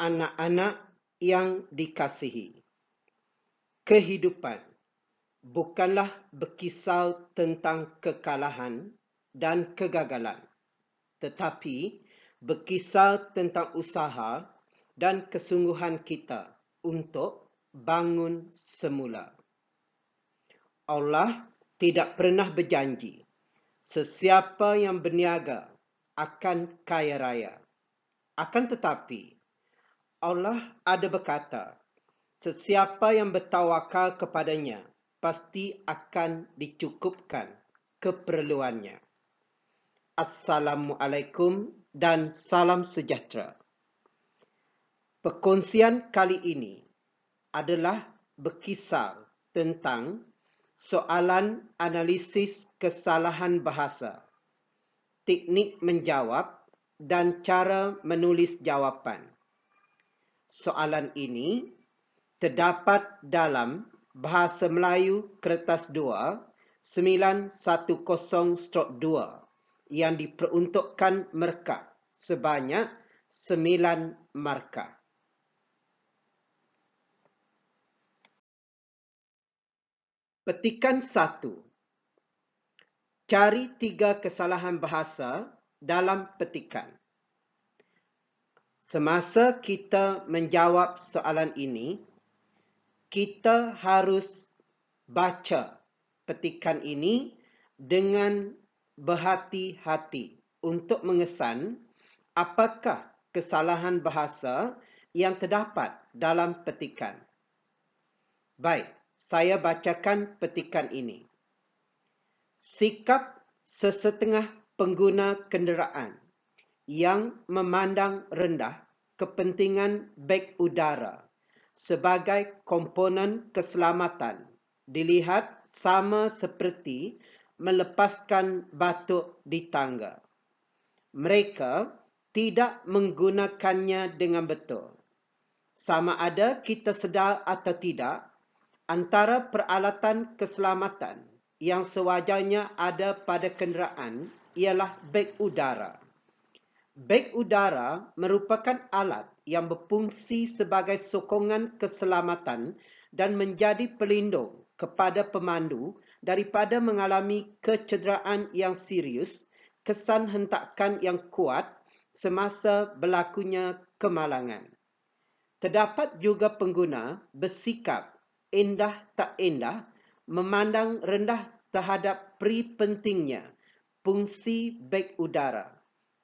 Anak-anak yang dikasihi, kehidupan bukanlah berkisar tentang kekalahan dan kegagalan, tetapi berkisar tentang usaha dan kesungguhan kita untuk bangun semula. Allah tidak pernah berjanji sesiapa yang berniaga akan kaya raya. Akan tetapi, Allah ada berkata, sesiapa yang bertawakal kepadanya pasti akan dicukupkan keperluannya. Assalamualaikum dan salam sejahtera. Perkongsian kali ini adalah berkisar tentang soalan analisis kesalahan bahasa, teknik menjawab dan cara menulis jawapan. Soalan ini terdapat dalam Bahasa Melayu Kertas 2 910/2 yang diperuntukkan merkah sebanyak 9 markah. Petikan 1. Cari 3 kesalahan bahasa dalam petikan. Semasa kita menjawab soalan ini, kita harus baca petikan ini dengan berhati-hati untuk mengesan apakah kesalahan bahasa yang terdapat dalam petikan. Baik, saya bacakan petikan ini. Sikap sesetengah pengguna kenderaan yang memandang rendah kepentingan beg udara sebagai komponen keselamatan dilihat sama seperti melepaskan batuk di tangga. Mereka tidak menggunakannya dengan betul. Sama ada kita sedar atau tidak, antara peralatan keselamatan yang sewajarnya ada pada kenderaan ialah beg udara. Beg udara merupakan alat yang berfungsi sebagai sokongan keselamatan dan menjadi pelindung kepada pemandu daripada mengalami kecederaan yang serius, kesan hentakan yang kuat semasa berlakunya kemalangan. Terdapat juga pengguna bersikap endah tak endah memandang rendah terhadap peri pentingnya fungsi beg udara,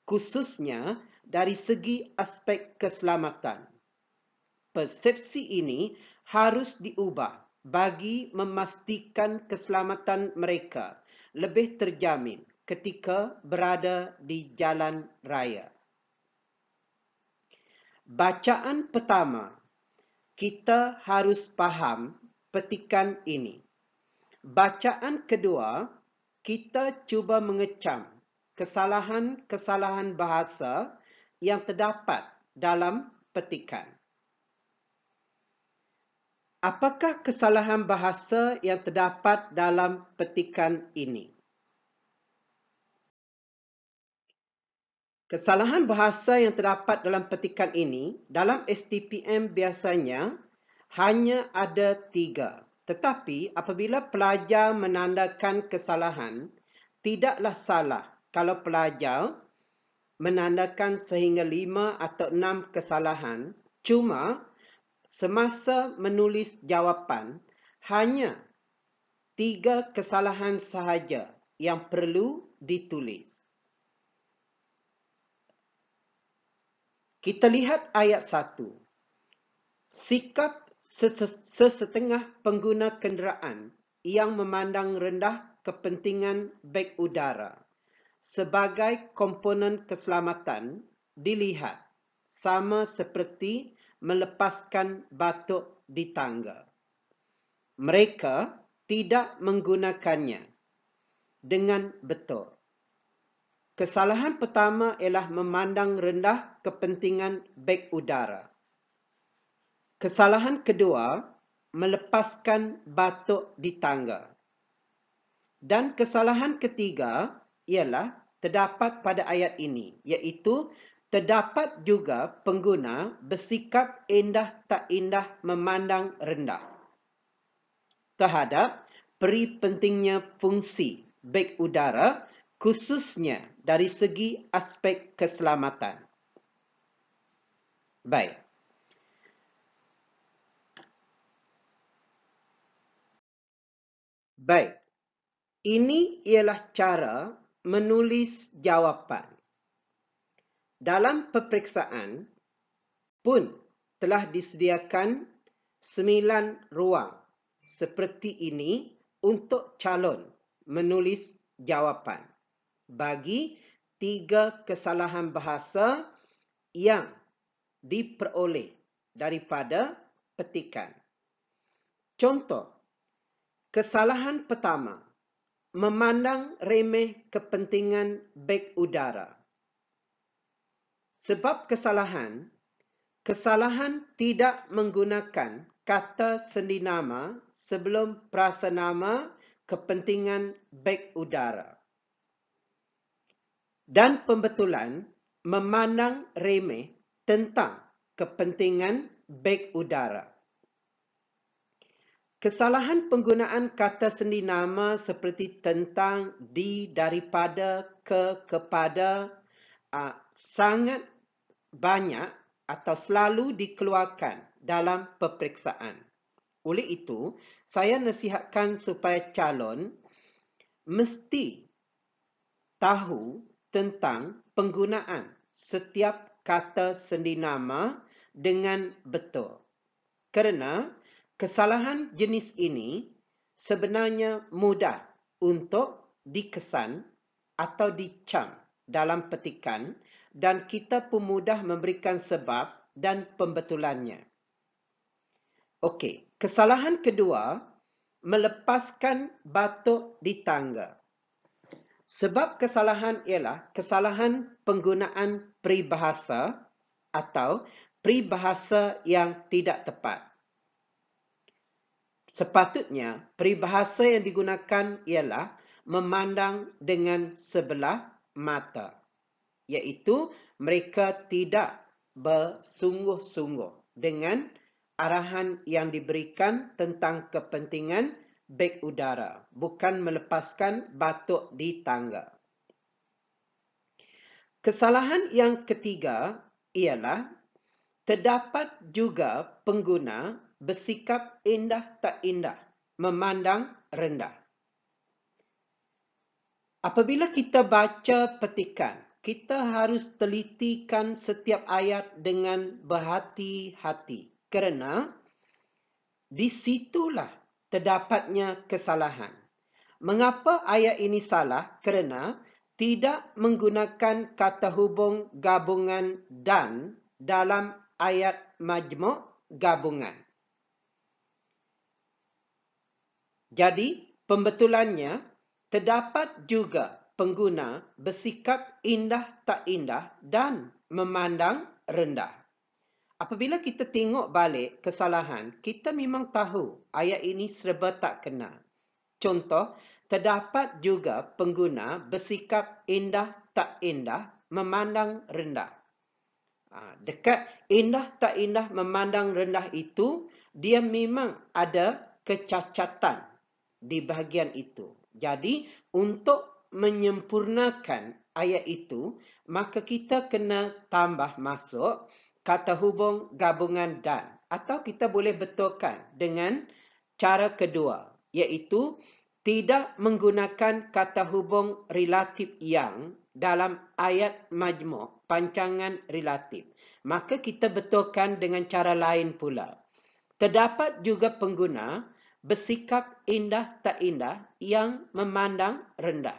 khususnya dari segi aspek keselamatan. Persepsi ini harus diubah bagi memastikan keselamatan mereka lebih terjamin ketika berada di jalan raya. Bacaan pertama, kita harus faham petikan ini. Bacaan kedua, kita cuba mengecam kesalahan-kesalahan bahasa yang terdapat dalam petikan. Apakah kesalahan bahasa yang terdapat dalam petikan ini? Kesalahan bahasa yang terdapat dalam petikan ini, dalam STPM biasanya hanya ada 3. Tetapi apabila pelajar menandakan kesalahan, tidaklah salah kalau pelajar menandakan sehingga 5 atau 6 kesalahan, cuma semasa menulis jawapan, hanya 3 kesalahan sahaja yang perlu ditulis. Kita lihat ayat 1. Sikap sesetengah pengguna kenderaan yang memandang rendah kepentingan beg udara sebagai komponen keselamatan dilihat sama seperti melepaskan batuk di tangga. Mereka tidak menggunakannya dengan betul. Kesalahan pertama ialah memandang rendah kepentingan beg udara. Kesalahan kedua, melepaskan batuk di tangga. Dan kesalahan ketiga ialah terdapat pada ayat ini, iaitu terdapat juga pengguna bersikap indah tak indah memandang rendah terhadap peri pentingnya fungsi beg udara, khususnya dari segi aspek keselamatan. Baik. Baik. Ini ialah cara menulis jawapan. Dalam peperiksaan pun telah disediakan 9 ruang seperti ini untuk calon menulis jawapan bagi 3 kesalahan bahasa yang diperoleh daripada petikan. Contoh, kesalahan pertama, memandang remeh kepentingan beg udara. Sebab kesalahan tidak menggunakan kata sendinama sebelum prasanama kepentingan beg udara. Dan pembetulan memandang remeh tentang kepentingan beg udara. Kesalahan penggunaan kata sendinama seperti tentang, di, daripada, ke, kepada sangat banyak atau selalu dikeluarkan dalam peperiksaan. Oleh itu, saya nasihatkan supaya calon mesti tahu tentang penggunaan setiap kata sendinama dengan betul. Kerana kesalahan jenis ini sebenarnya mudah untuk dikesan atau dicam dalam petikan dan kita pun mudah memberikan sebab dan pembetulannya. Okey, kesalahan kedua, melepaskan batuk di tangga. Sebab kesalahan ialah kesalahan penggunaan peribahasa atau peribahasa yang tidak tepat. Sepatutnya, peribahasa yang digunakan ialah memandang dengan sebelah mata, iaitu mereka tidak bersungguh-sungguh dengan arahan yang diberikan tentang kepentingan beg udara, bukan melepaskan batuk di tangga. Kesalahan yang ketiga ialah terdapat juga pengguna bersikap indah tak indah, memandang rendah. Apabila kita baca petikan, kita harus telitikan setiap ayat dengan berhati-hati kerana di situlah terdapatnya kesalahan. Mengapa ayat ini salah? Kerana tidak menggunakan kata hubung gabungan dan dalam ayat majmuk gabungan. Jadi, pembetulannya, terdapat juga pengguna bersikap indah tak indah dan memandang rendah. Apabila kita tengok balik kesalahan, kita memang tahu ayat ini serba tak kena. Contoh, terdapat juga pengguna bersikap indah tak indah, memandang rendah. Dekat indah tak indah, memandang rendah itu, dia memang ada kecacatan di bahagian itu. Jadi, untuk menyempurnakan ayat itu, maka kita kena tambah masuk kata hubung gabungan dan. Atau kita boleh betulkan dengan cara kedua, iaitu tidak menggunakan kata hubung relatif yang dalam ayat majmuk, pancangan relatif. Maka kita betulkan dengan cara lain pula. Terdapat juga pengguna bersikap indah tak indah yang memandang rendah.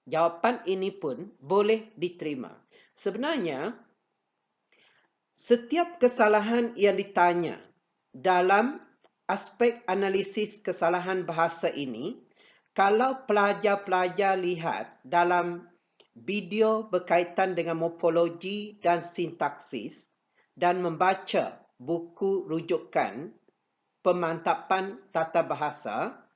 Jawapan ini pun boleh diterima. Sebenarnya, setiap kesalahan yang ditanya dalam aspek analisis kesalahan bahasa ini, kalau pelajar-pelajar lihat dalam video berkaitan dengan morfologi dan sintaksis dan membaca buku rujukan pemantapan tata bahasa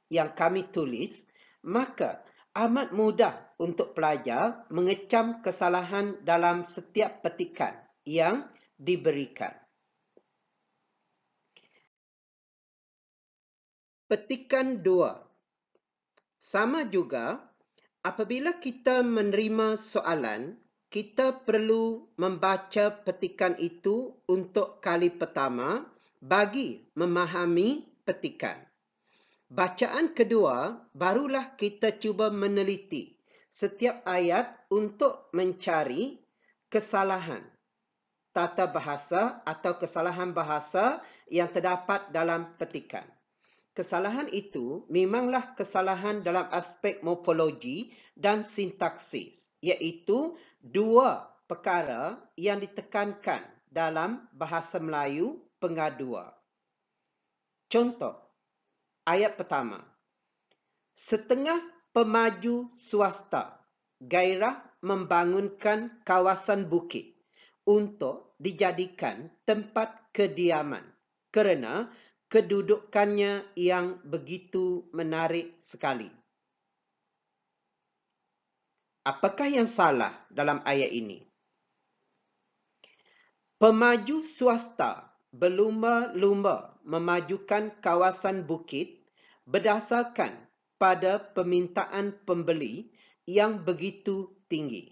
yang kami tulis, maka amat mudah untuk pelajar mengecam kesalahan dalam setiap petikan yang diberikan. Petikan 2. Sama juga, apabila kita menerima soalan, kita perlu membaca petikan itu untuk kali pertama bagi memahami petikan. Bacaan kedua, barulah kita cuba meneliti setiap ayat untuk mencari kesalahan tata bahasa atau kesalahan bahasa yang terdapat dalam petikan. Kesalahan itu memanglah kesalahan dalam aspek morfologi dan sintaksis, iaitu dua perkara yang ditekankan dalam bahasa Melayu pengadua. Contoh, ayat pertama. Setengah pemaju swasta gairah membangunkan kawasan bukit untuk dijadikan tempat kediaman kerana kedudukannya yang begitu menarik sekali. Apakah yang salah dalam ayat ini? Pemaju swasta berlumba-lumba memajukan kawasan bukit berdasarkan pada permintaan pembeli yang begitu tinggi.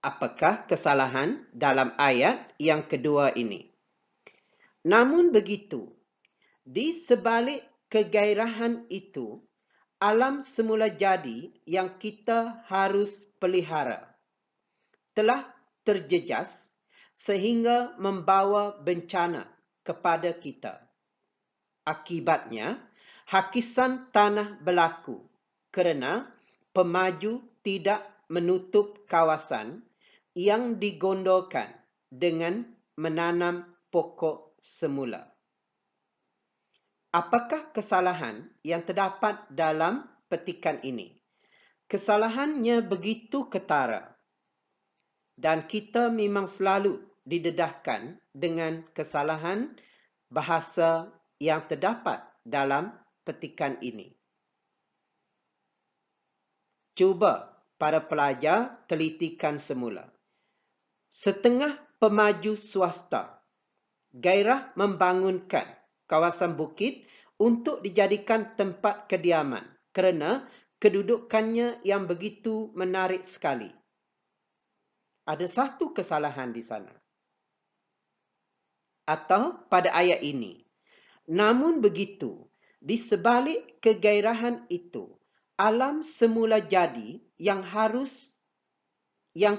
Apakah kesalahan dalam ayat yang kedua ini? Namun begitu, di sebalik kegairahan itu, alam semula jadi yang kita harus pelihara telah terjejas sehingga membawa bencana kepada kita. Akibatnya, hakisan tanah berlaku kerana pemaju tidak menutup kawasan yang digondolkan dengan menanam pokok semula. Apakah kesalahan yang terdapat dalam petikan ini? Kesalahannya begitu ketara dan kita memang selalu didedahkan dengan kesalahan bahasa yang terdapat dalam petikan ini. Cuba para pelajar telitikan semula. Setengah pemaju swasta gairah membangunkan kawasan bukit untuk dijadikan tempat kediaman kerana kedudukannya yang begitu menarik sekali. Ada satu kesalahan di sana. Atau pada ayat ini. Namun begitu, di sebalik kegairahan itu, alam semula jadi yang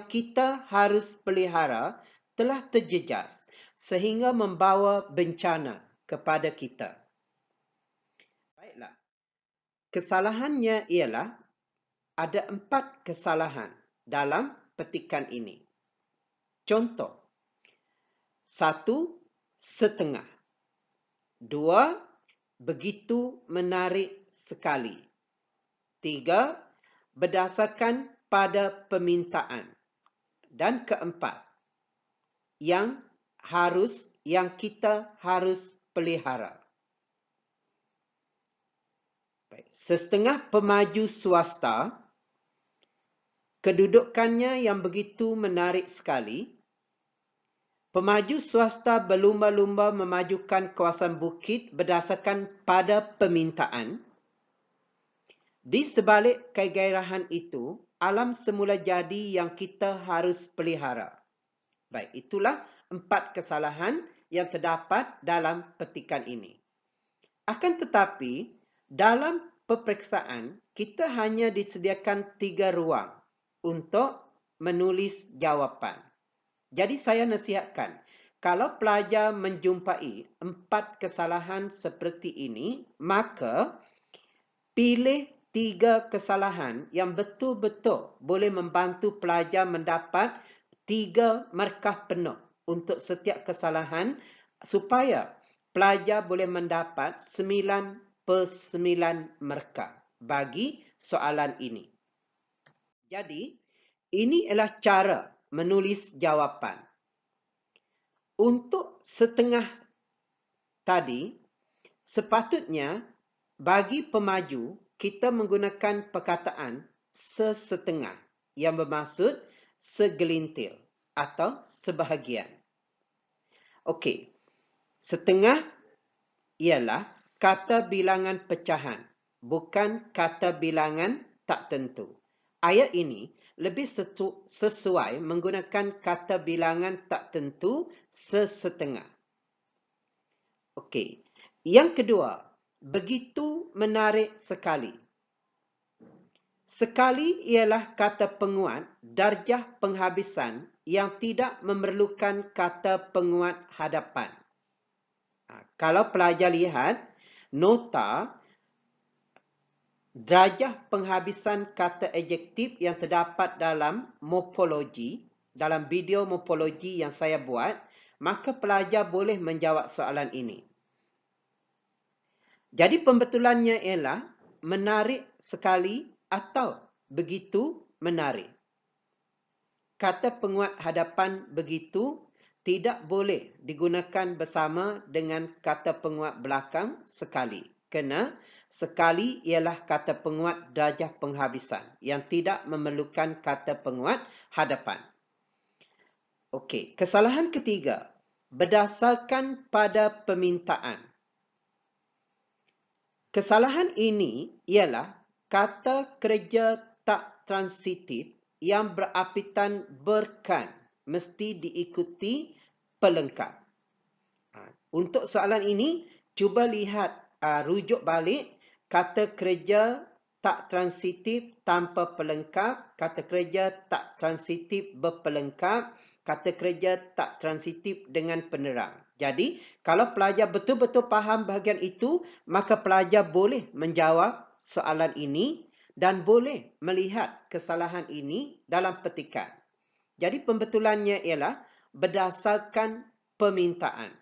kita harus pelihara telah terjejas sehingga membawa bencana kepada kita. Baiklah. Kesalahannya ialah ada 4 kesalahan dalam petikan ini. Contoh. 1, setengah. 2, begitu menarik sekali. 3, berdasarkan pada permintaan. Dan keempat, yang kita harus pelihara. Setengah pemaju swasta, kedudukannya yang begitu menarik sekali. Pemaju swasta berlumba-lumba memajukan kawasan bukit berdasarkan pada permintaan. Di sebalik kegairahan itu, alam semula jadi yang kita harus pelihara. Baik, itulah 4 kesalahan yang terdapat dalam petikan ini. Akan tetapi, dalam peperiksaan, kita hanya disediakan 3 ruang untuk menulis jawapan. Jadi saya nasihatkan, kalau pelajar menjumpai 4 kesalahan seperti ini, maka pilih 3 kesalahan yang betul-betul boleh membantu pelajar mendapat 3 markah penuh untuk setiap kesalahan supaya pelajar boleh mendapat 9/9 markah bagi soalan ini. Jadi, ini adalah cara menulis jawapan. Untuk setengah tadi, sepatutnya bagi pemaju kita menggunakan perkataan sesetengah yang bermaksud segelintir atau sebahagian. Okey, setengah ialah kata bilangan pecahan, bukan kata bilangan tak tentu. Ayat ini lebih sesuai menggunakan kata bilangan tak tentu sesetengah. Okey, yang kedua, begitu menarik sekali. Sekali ialah kata penguat darjah penghabisan yang tidak memerlukan kata penguat hadapan. Kalau pelajar lihat nota darjah penghabisan kata adjektif yang terdapat dalam morfologi, dalam video morfologi yang saya buat, maka pelajar boleh menjawab soalan ini. Jadi pembetulannya ialah menarik sekali atau begitu menarik. Kata penguat hadapan begitu tidak boleh digunakan bersama dengan kata penguat belakang sekali. Kerana sekali ialah kata penguat darjah penghabisan yang tidak memerlukan kata penguat hadapan. Okey, kesalahan ketiga, berdasarkan pada permintaan. Kesalahan ini ialah kata kerja tak transitif yang berapitan berkan mesti diikuti pelengkap. Untuk soalan ini, cuba lihat rujuk balik kata kerja tak transitif tanpa pelengkap, kata kerja tak transitif berpelengkap, kata kerja tak transitif dengan penerang. Jadi, kalau pelajar betul-betul faham bahagian itu, maka pelajar boleh menjawab soalan ini dan boleh melihat kesalahan ini dalam petikan. Jadi, pembetulannya ialah berdasarkan permintaan.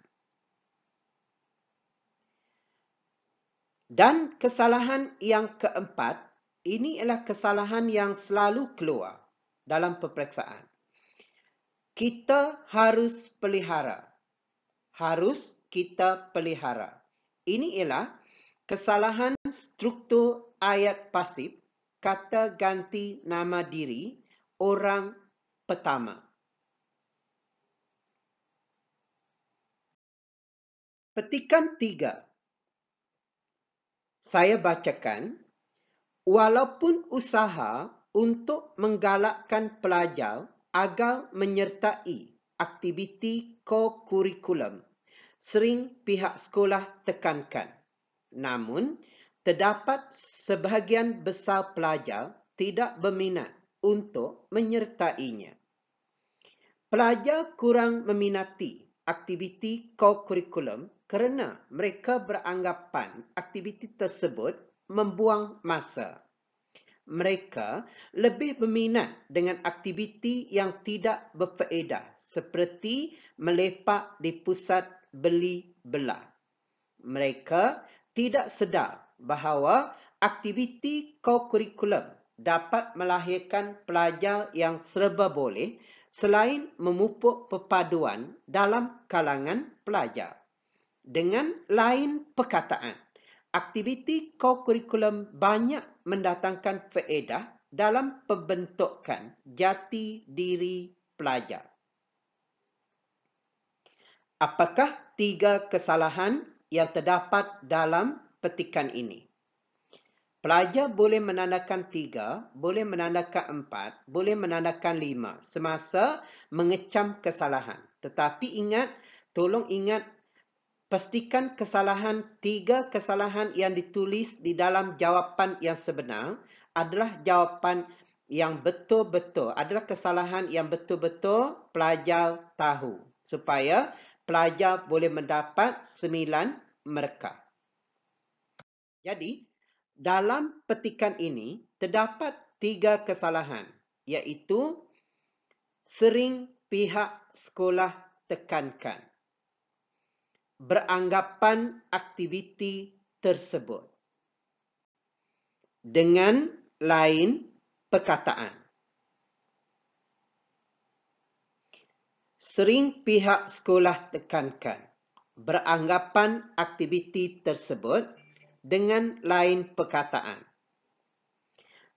Dan kesalahan yang keempat, ini ialah kesalahan yang selalu keluar dalam peperiksaan. Kita harus pelihara. Harus kita pelihara. Ini ialah kesalahan struktur ayat pasif, kata ganti nama diri, orang pertama. Petikan 3. Saya bacakan, walaupun usaha untuk menggalakkan pelajar agar menyertai aktiviti ko-kurikulum sering pihak sekolah tekankan. Namun, terdapat sebahagian besar pelajar tidak berminat untuk menyertainya. Pelajar kurang meminati aktiviti ko-kurikulum kerana mereka beranggapan aktiviti tersebut membuang masa. Mereka lebih berminat dengan aktiviti yang tidak berfaedah seperti melepak di pusat beli belah. Mereka tidak sedar bahawa aktiviti ko-kurikulum dapat melahirkan pelajar yang serba boleh selain memupuk perpaduan dalam kalangan pelajar. Dengan lain perkataan, aktiviti ko-kurikulum banyak mendatangkan faedah dalam pembentukan jati diri pelajar. Apakah 3 kesalahan yang terdapat dalam petikan ini? Pelajar boleh menandakan 3, boleh menandakan 4, boleh menandakan 5 semasa mengecam kesalahan. Tetapi ingat, tolong ingat, pastikan kesalahan 3 kesalahan yang ditulis di dalam jawapan yang sebenar adalah jawapan yang betul-betul, adalah kesalahan yang betul-betul pelajar tahu. Supaya pelajar boleh mendapat 9 markah. Jadi, dalam petikan ini terdapat 3 kesalahan, iaitu sering pihak sekolah tekankan, beranggapan aktiviti tersebut, dengan lain perkataan. Sering pihak sekolah tekankan, beranggapan aktiviti tersebut, dengan lain perkataan.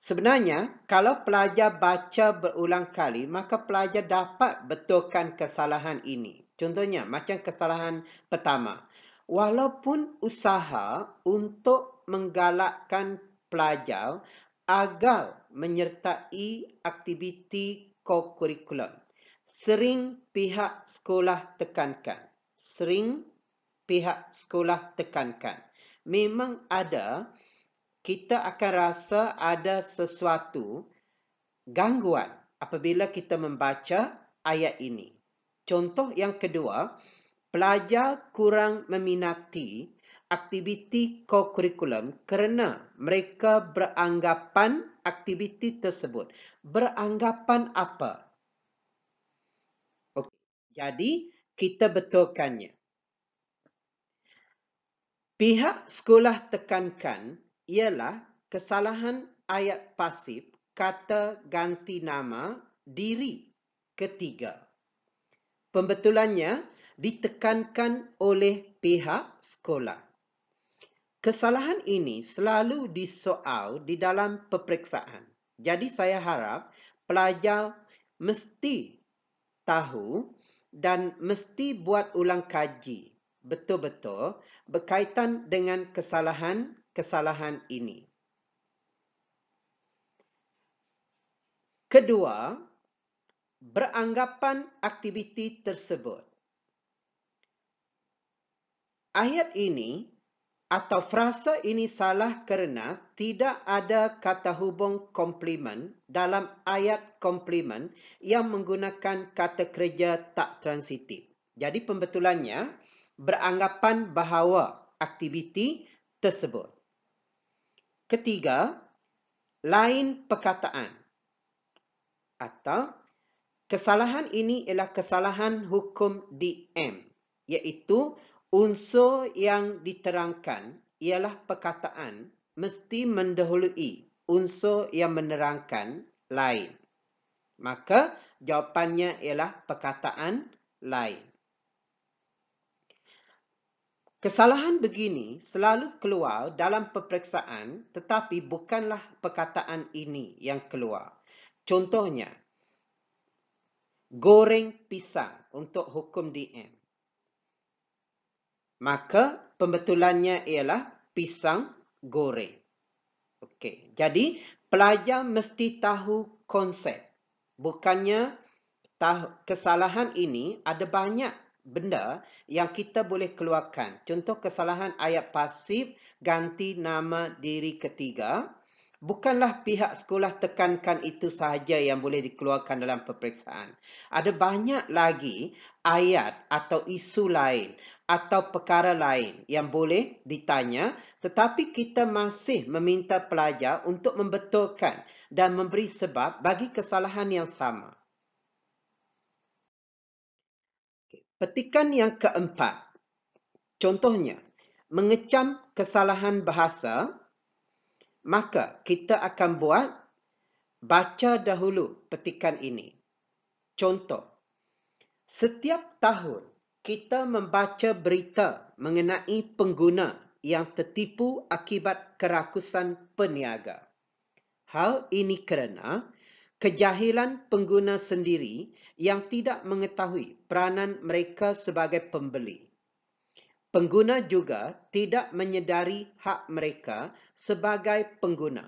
Sebenarnya, kalau pelajar baca berulang kali, maka pelajar dapat betulkan kesalahan ini. Contohnya, macam kesalahan pertama. Walaupun usaha untuk menggalakkan pelajar agar menyertai aktiviti co-curriculum, sering pihak sekolah tekankan. Memang ada, kita akan rasa ada sesuatu gangguan apabila kita membaca ayat ini. Contoh yang kedua, pelajar kurang meminati aktiviti co-curriculum kerana mereka beranggapan aktiviti tersebut. Beranggapan apa? Okey, jadi kita betulkannya. Pihak sekolah tekankan ialah kesalahan ayat pasif kata ganti nama diri ketiga. Pembetulannya ditekankan oleh pihak sekolah. Kesalahan ini selalu disoal di dalam peperiksaan. Jadi saya harap pelajar mesti tahu dan mesti buat ulang kaji betul-betul berkaitan dengan kesalahan ini. Kedua, beranggapan aktiviti tersebut. Ayat ini atau frasa ini salah kerana tidak ada kata hubung komplement dalam ayat komplement yang menggunakan kata kerja tak transitif. Jadi pembetulannya beranggapan bahawa aktiviti tersebut. Ketiga, lain perkataan atau kesalahan ini ialah kesalahan hukum DM, iaitu unsur yang diterangkan ialah perkataan mesti mendahului unsur yang menerangkan lain. Maka jawapannya ialah perkataan lain. Kesalahan begini selalu keluar dalam peperiksaan tetapi bukanlah perkataan ini yang keluar. Contohnya, goreng pisang untuk hukum DM. Maka pembetulannya ialah pisang goreng. Okey, jadi pelajar mesti tahu konsep. Bukannya kesalahan ini ada banyak benda yang kita boleh keluarkan. Contoh kesalahan ayat pasif ganti nama diri ketiga. Bukanlah pihak sekolah tekankan itu sahaja yang boleh dikeluarkan dalam peperiksaan. Ada banyak lagi ayat atau isu lain atau perkara lain yang boleh ditanya, tetapi kita masih meminta pelajar untuk membetulkan dan memberi sebab bagi kesalahan yang sama. Petikan yang keempat. Contohnya, mengecam kesalahan bahasa, maka kita akan buat baca dahulu petikan ini. Contoh, setiap tahun kita membaca berita mengenai pengguna yang tertipu akibat kerakusan peniaga. Hal ini kerana kejahilan pengguna sendiri yang tidak mengetahui peranan mereka sebagai pembeli. Pengguna juga tidak menyedari hak mereka sebagai pengguna.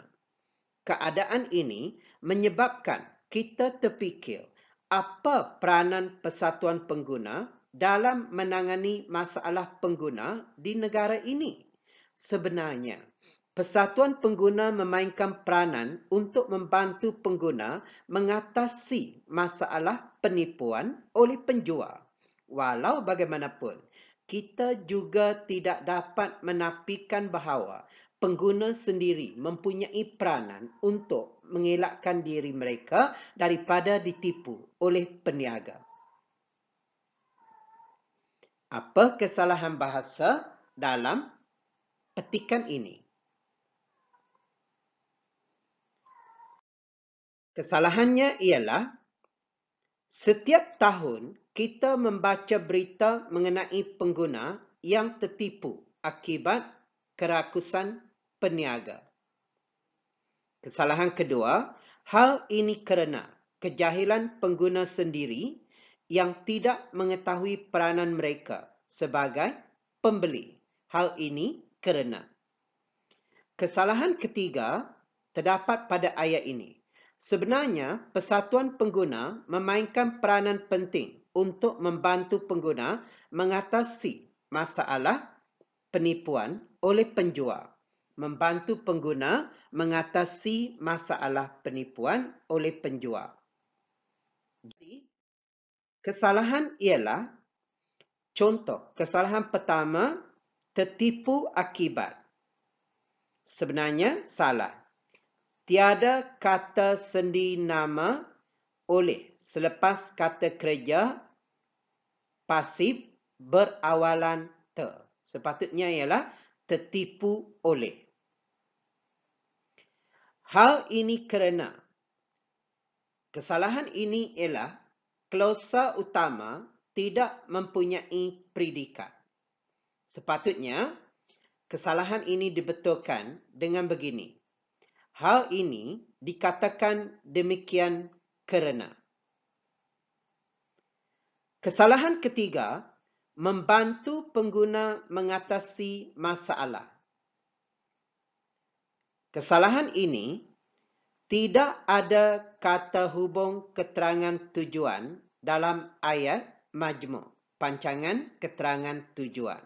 Keadaan ini menyebabkan kita terfikir apa peranan persatuan pengguna dalam menangani masalah pengguna di negara ini. Sebenarnya, persatuan pengguna memainkan peranan untuk membantu pengguna mengatasi masalah penipuan oleh penjual. Walau bagaimanapun, kita juga tidak dapat menafikan bahawa pengguna sendiri mempunyai peranan untuk mengelakkan diri mereka daripada ditipu oleh peniaga. Apa kesalahan bahasa dalam petikan ini? Kesalahannya ialah setiap tahun kita membaca berita mengenai pengguna yang tertipu akibat kerakusan peniaga. Kesalahan kedua, hal ini kerana kejahilan pengguna sendiri yang tidak mengetahui peranan mereka sebagai pembeli. Hal ini kerana. Kesalahan ketiga terdapat pada ayat ini. Sebenarnya, persatuan pengguna memainkan peranan penting untuk membantu pengguna mengatasi masalah penipuan oleh penjual. Membantu pengguna mengatasi masalah penipuan oleh penjual. Jadi, kesalahan ialah, contoh, kesalahan pertama, tertipu akibat. Sebenarnya salah. Tiada kata sendi nama oleh selepas kata kerja pasif berawalan ter. Sepatutnya ialah tertipu oleh. Hal ini kerana kesalahan ini ialah klausa utama tidak mempunyai predikat. Sepatutnya kesalahan ini dibetulkan dengan begini. Hal ini dikatakan demikian kerana. Kesalahan ketiga, membantu pengguna mengatasi masalah. Kesalahan ini tidak ada kata hubung keterangan tujuan dalam ayat majmu', pancangan keterangan tujuan.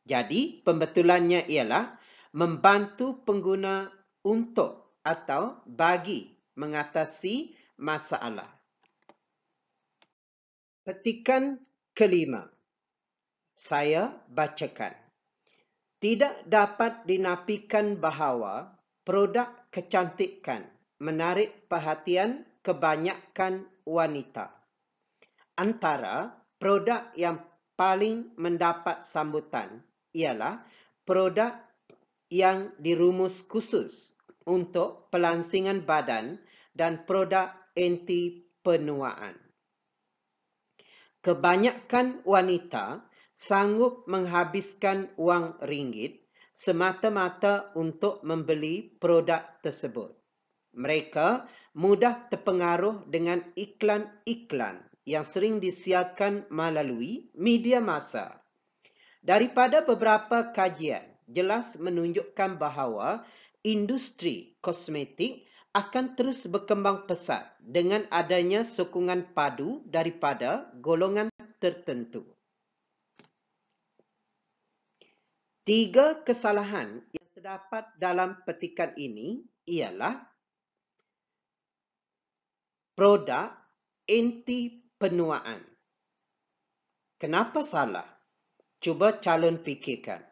Jadi, pembetulannya ialah membantu pengguna untuk atau bagi mengatasi masalah. Petikan kelima. Saya bacakan. Tidak dapat dinafikan bahawa produk kecantikan menarik perhatian kebanyakan wanita. Antara produk yang paling mendapat sambutan ialah produk yang dirumus khusus untuk pelansingan badan dan produk anti penuaan. Kebanyakan wanita sanggup menghabiskan wang ringgit semata-mata untuk membeli produk tersebut. Mereka mudah terpengaruh dengan iklan-iklan yang sering disiarkan melalui media massa. Daripada beberapa kajian, jelas menunjukkan bahawa industri kosmetik akan terus berkembang pesat dengan adanya sokongan padu daripada golongan tertentu. 3 kesalahan yang terdapat dalam petikan ini ialah produk anti penuaan. Kenapa salah? Cuba calon fikirkan.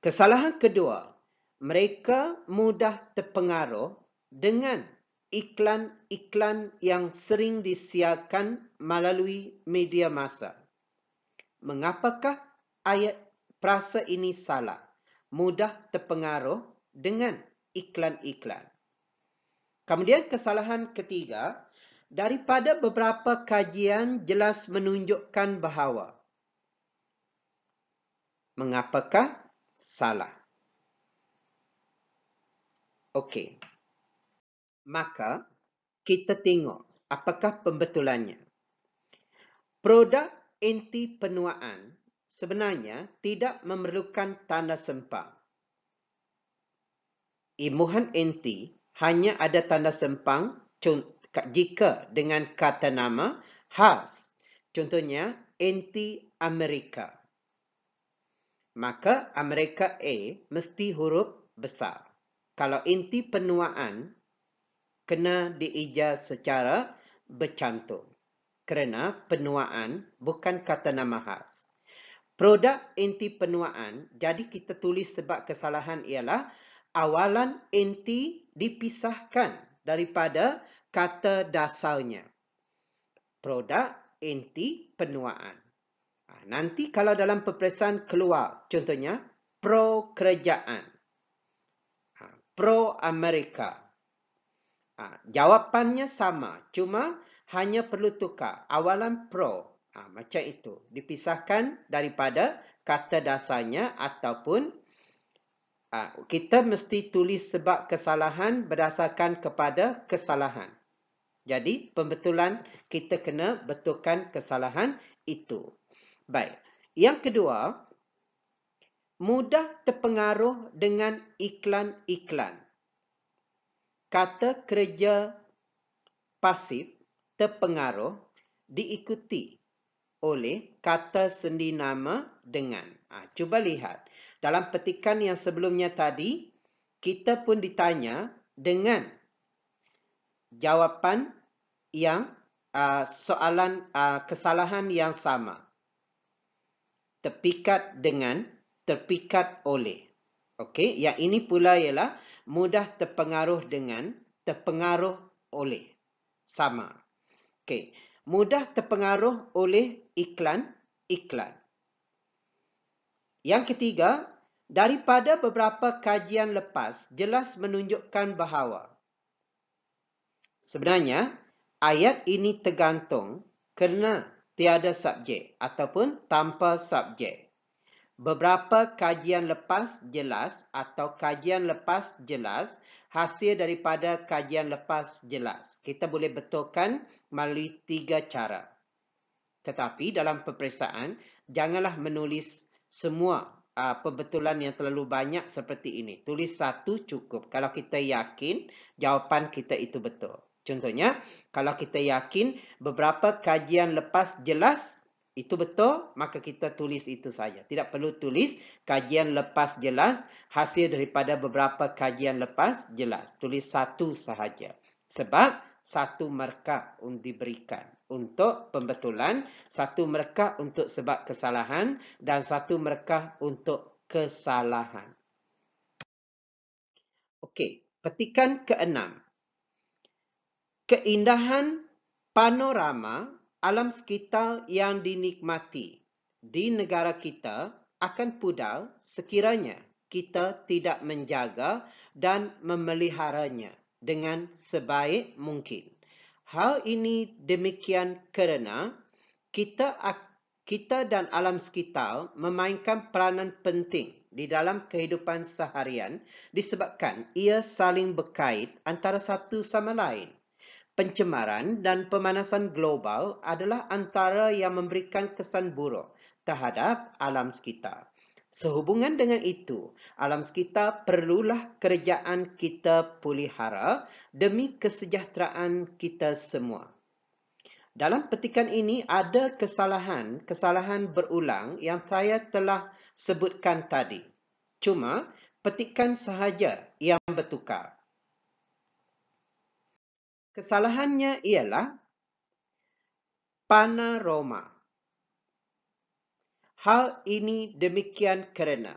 Kesalahan kedua, mereka mudah terpengaruh dengan iklan-iklan yang sering disiarkan melalui media massa. Mengapakah ayat frasa ini salah? Mudah terpengaruh dengan iklan-iklan. Kemudian kesalahan ketiga, daripada beberapa kajian jelas menunjukkan bahawa. Mengapakah salah? Okey. Maka kita tengok apakah pembetulannya. Produk anti penuaan sebenarnya tidak memerlukan tanda sempang. Imbuhan anti hanya ada tanda sempang jika dengan kata nama khas. Contohnya anti Amerika. Maka Amerika A mesti huruf besar. Kalau anti penuaan kena dieja secara bercantum. Kerana penuaan bukan kata nama khas. Produk anti penuaan, jadi kita tulis sebab kesalahan ialah awalan anti dipisahkan daripada kata dasarnya. Produk anti penuaan. Nanti kalau dalam peperiksaan keluar, contohnya pro kerajaan, pro Amerika. Jawapannya sama, cuma hanya perlu tukar awalan pro. Macam itu. Dipisahkan daripada kata dasarnya ataupun kita mesti tulis sebab kesalahan berdasarkan kepada kesalahan. Jadi, pembetulan kita kena betulkan kesalahan itu. Baik. Yang kedua, mudah terpengaruh dengan iklan-iklan. Kata kerja pasif terpengaruh diikuti oleh kata sendi nama dengan. Cuba lihat. Dalam petikan yang sebelumnya tadi, kita pun ditanya dengan jawapan yang soalan kesalahan yang sama. Terpikat dengan, terpikat oleh. Okey, yang ini pula ialah mudah terpengaruh dengan, terpengaruh oleh. Sama. Okey, mudah terpengaruh oleh iklan-iklan. Yang ketiga, daripada beberapa kajian lepas jelas menunjukkan bahawa sebenarnya ayat ini tergantung kerana tiada subjek ataupun tanpa subjek. Beberapa kajian lepas jelas atau kajian lepas jelas hasil daripada kajian lepas jelas. Kita boleh betulkan melalui 3 cara. Tetapi dalam peperiksaan, janganlah menulis semua pembetulan yang terlalu banyak seperti ini. Tulis satu cukup. Kalau kita yakin jawapan kita itu betul. Contohnya, kalau kita yakin beberapa kajian lepas jelas itu betul, maka kita tulis itu saja. Tidak perlu tulis kajian lepas jelas hasil daripada beberapa kajian lepas jelas. Tulis satu sahaja. Sebab satu markah diberikan untuk pembetulan, satu markah untuk sebab kesalahan dan satu markah untuk kesalahan. Okey, petikan ke-6. Keindahan panorama alam sekitar yang dinikmati di negara kita akan pudar sekiranya kita tidak menjaga dan memeliharanya dengan sebaik mungkin. Hal ini demikian kerana kita dan alam sekitar memainkan peranan penting di dalam kehidupan seharian disebabkan ia saling berkait antara satu sama lain. Pencemaran dan pemanasan global adalah antara yang memberikan kesan buruk terhadap alam sekitar. Sehubungan dengan itu, alam sekitar perlulah kerjaan kita pelihara demi kesejahteraan kita semua. Dalam petikan ini ada kesalahan berulang yang saya telah sebutkan tadi. Cuma petikan sahaja yang bertukar. Kesalahannya ialah panorama. Hal ini demikian kerana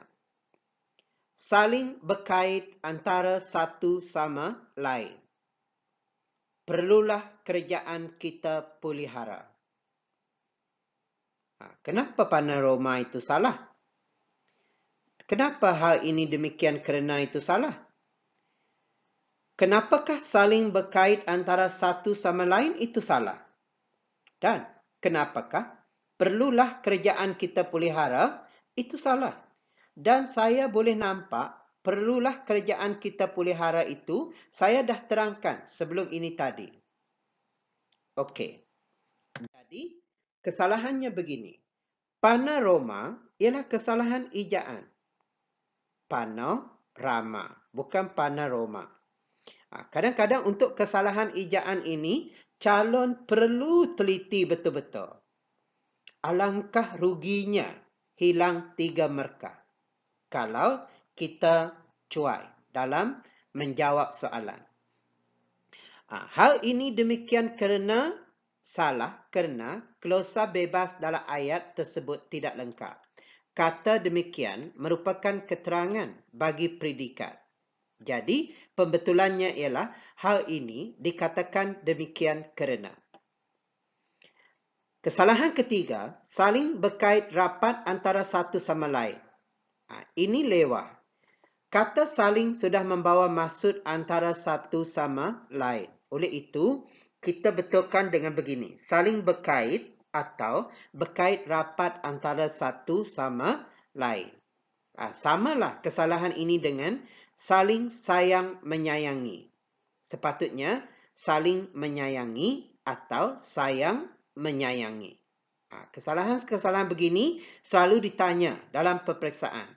saling berkait antara satu sama lain. Perlulah kerjaan kita pelihara. Kenapa panorama itu salah? Kenapa hal ini demikian kerana itu salah? Kenapakah saling berkait antara satu sama lain itu salah? Dan kenapakah perlulah kerjaan kita pelihara itu salah? Dan saya boleh nampak perlulah kerjaan kita pelihara itu saya dah terangkan sebelum ini tadi. Okey. Jadi, kesalahannya begini. Panorama ialah kesalahan ejaan. Panorama, bukan panorama. Kadang-kadang untuk kesalahan ejaan ini, calon perlu teliti betul-betul. Alangkah ruginya hilang 3 markah kalau kita cuai dalam menjawab soalan. Hal ini demikian kerana salah kerana klausa bebas dalam ayat tersebut tidak lengkap. Kata demikian merupakan keterangan bagi predikat. Jadi, pembetulannya ialah hal ini dikatakan demikian kerana. Kesalahan ketiga, saling berkait rapat antara satu sama lain. Ini lewah. Kata saling sudah membawa maksud antara satu sama lain. Oleh itu, kita betulkan dengan begini. Saling berkait atau berkait rapat antara satu sama lain. Samalah kesalahan ini dengan saling sayang menyayangi. Sepatutnya saling menyayangi atau sayang menyayangi. Kesalahan-kesalahan begini selalu ditanya dalam peperiksaan.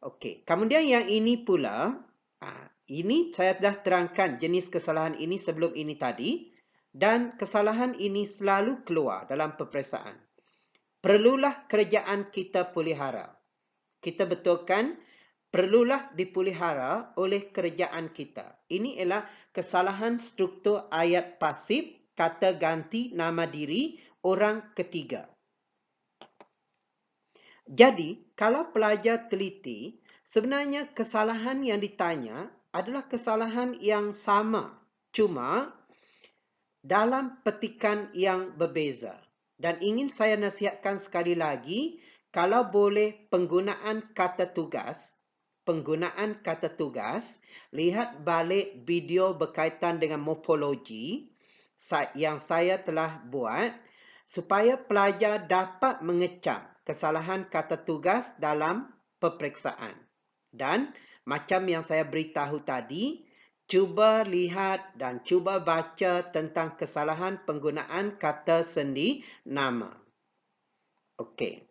Okey, kemudian yang ini pula, ini saya dah terangkan jenis kesalahan ini sebelum ini tadi, dan kesalahan ini selalu keluar dalam peperiksaan. Perlulah kerjaan kita pelihara. Kita betulkan, perlulah dipelihara oleh kerjaan kita. Ini ialah kesalahan struktur ayat pasif, kata ganti nama diri, orang ketiga. Jadi, kalau pelajar teliti, sebenarnya kesalahan yang ditanya adalah kesalahan yang sama. Cuma, dalam petikan yang berbeza. Dan ingin saya nasihatkan sekali lagi, kalau boleh penggunaan kata tugas, lihat balik video berkaitan dengan morfologi yang saya telah buat supaya pelajar dapat mengecam kesalahan kata tugas dalam peperiksaan. Dan macam yang saya beritahu tadi, cuba lihat dan cuba baca tentang kesalahan penggunaan kata sendi nama. Okey.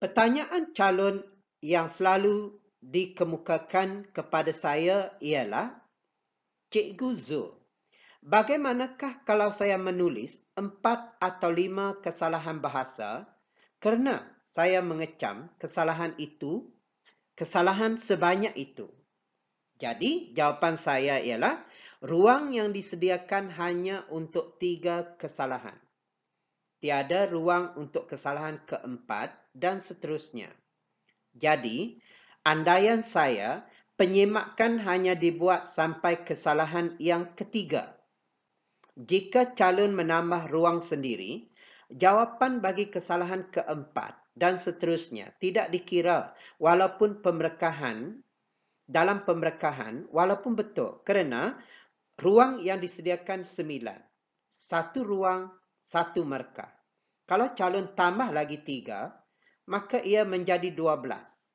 Pertanyaan calon yang selalu dikemukakan kepada saya ialah, Cikgu Zul, bagaimanakah kalau saya menulis 4 atau 5 kesalahan bahasa kerana saya mengecam kesalahan sebanyak itu? Jadi, jawapan saya ialah, ruang yang disediakan hanya untuk 3 kesalahan. Tiada ruang untuk kesalahan keempat dan seterusnya. Jadi, andaian saya, penyemakan hanya dibuat sampai kesalahan yang ketiga. Jika calon menambah ruang sendiri, jawapan bagi kesalahan keempat dan seterusnya tidak dikira walaupun dalam pemrekahan walaupun betul kerana ruang yang disediakan 9. 1 ruang, 1 markah. Kalau calon tambah lagi 3, maka ia menjadi 12.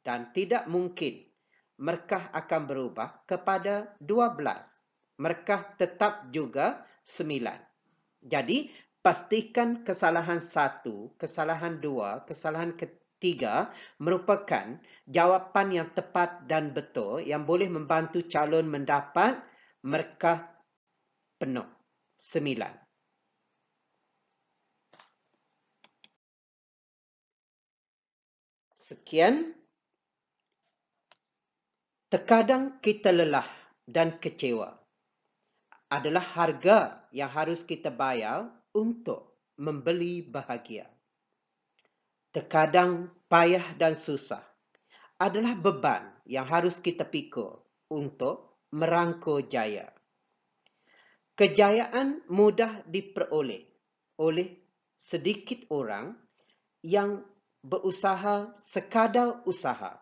Dan tidak mungkin markah akan berubah kepada 12. Markah tetap juga 9. Jadi, pastikan kesalahan 1, kesalahan 2, kesalahan 3 merupakan jawapan yang tepat dan betul yang boleh membantu calon mendapat markah penuh. 9. Sekian. Terkadang kita lelah dan kecewa. Adalah harga yang harus kita bayar untuk membeli bahagia. Terkadang payah dan susah adalah beban yang harus kita pikul untuk merangkul jaya. Kejayaan mudah diperoleh oleh sedikit orang yang berusaha sekadar usaha.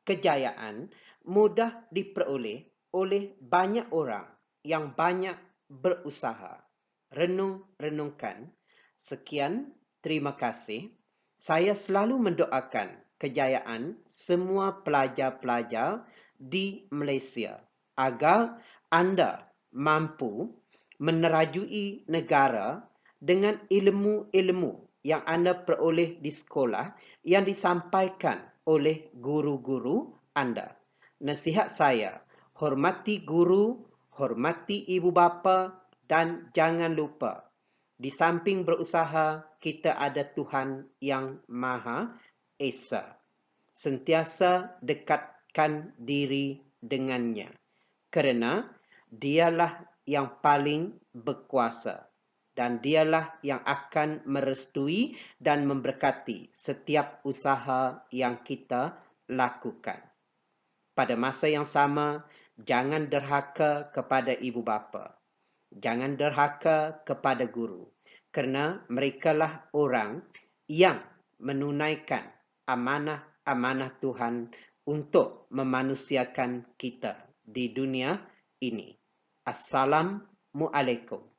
Kejayaan mudah diperoleh oleh banyak orang yang banyak berusaha. Renungkan. Sekian, terima kasih. Saya selalu mendoakan kejayaan semua pelajar-pelajar di Malaysia agar anda mampu menerajui negara dengan ilmu-ilmu yang anda peroleh di sekolah yang disampaikan oleh guru-guru anda. Nasihat saya, hormati guru, hormati ibu bapa dan jangan lupa, di samping berusaha, kita ada Tuhan yang Maha Esa. Sentiasa dekatkan diri dengannya, kerana dialah yang paling berkuasa. Dan dialah yang akan merestui dan memberkati setiap usaha yang kita lakukan. Pada masa yang sama, jangan derhaka kepada ibu bapa. Jangan derhaka kepada guru. Kerana merekalah orang yang menunaikan amanah-amanah Tuhan untuk memanusiakan kita di dunia ini. Assalamualaikum.